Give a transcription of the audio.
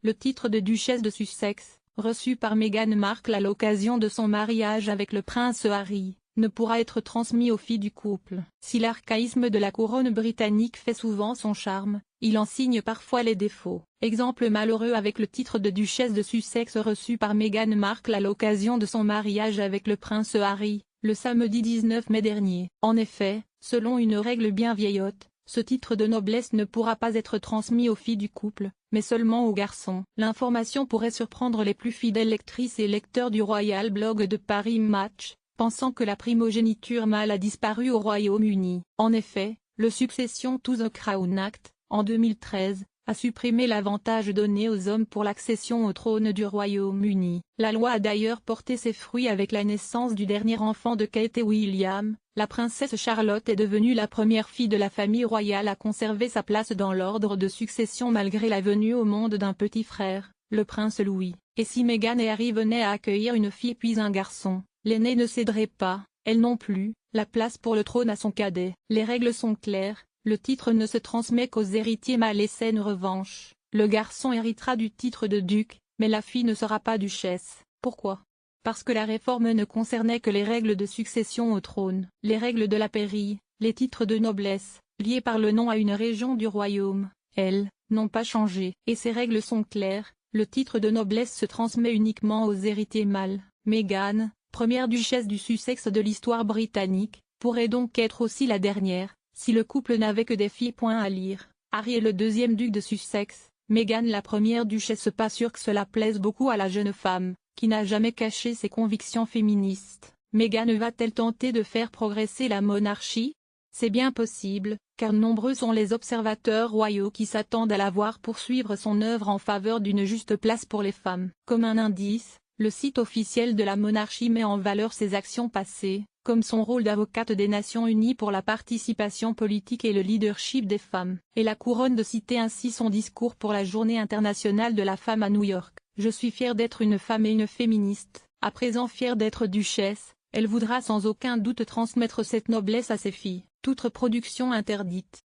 le titre de duchesse de Sussex, reçu par Meghan Markle à l'occasion de son mariage avec le prince Harry, ne pourra être transmis aux filles du couple. Si l'archaïsme de la couronne britannique fait souvent son charme, il en signe parfois les défauts. Exemple malheureux avec le titre de duchesse de Sussex reçu par Meghan Markle à l'occasion de son mariage avec le prince Harry, le samedi 19 mai dernier. En effet, selon une règle bien vieillotte, ce titre de noblesse ne pourra pas être transmis aux filles du couple, mais seulement aux garçons. L'information pourrait surprendre les plus fidèles lectrices et lecteurs du Royal Blog de Paris Match, pensant que la primogéniture mâle a disparu au Royaume-Uni. En effet, le Succession to the Crown Act, en 2013, a supprimé l'avantage donné aux hommes pour l'accession au trône du Royaume-Uni. La loi a d'ailleurs porté ses fruits avec la naissance du dernier enfant de Kate et William. La princesse Charlotte est devenue la première fille de la famille royale à conserver sa place dans l'ordre de succession malgré la venue au monde d'un petit frère, le prince Louis. Et si Meghan et Harry venaient à accueillir une fille puis un garçon, l'aîné ne céderait pas, elle non plus, la place pour le trône à son cadet. Les règles sont claires. Le titre ne se transmet qu'aux héritiers mâles et saine revanche. Le garçon héritera du titre de duc, mais la fille ne sera pas duchesse. Pourquoi? Parce que la réforme ne concernait que les règles de succession au trône. Les règles de la pairie, les titres de noblesse, liés par le nom à une région du royaume, elles, n'ont pas changé. Et ces règles sont claires, le titre de noblesse se transmet uniquement aux héritiers mâles. Meghan, première duchesse du Sussex de l'histoire britannique, pourrait donc être aussi la dernière. Si le couple n'avait que des filles. À lire. Harry est le deuxième duc de Sussex, Meghan la première duchesse. Pas sûr que cela plaise beaucoup à la jeune femme, qui n'a jamais caché ses convictions féministes. Meghan va-t-elle tenter de faire progresser la monarchie? C'est bien possible, car nombreux sont les observateurs royaux qui s'attendent à la voir poursuivre son œuvre en faveur d'une juste place pour les femmes. Comme un indice, le site officiel de la monarchie met en valeur ses actions passées, comme son rôle d'avocate des Nations Unies pour la participation politique et le leadership des femmes. Et la couronne de citer ainsi son discours pour la Journée internationale de la femme à New York. Je suis fière d'être une femme et une féministe, à présent fière d'être duchesse. Elle voudra sans aucun doute transmettre cette noblesse à ses filles. Toute reproduction interdite.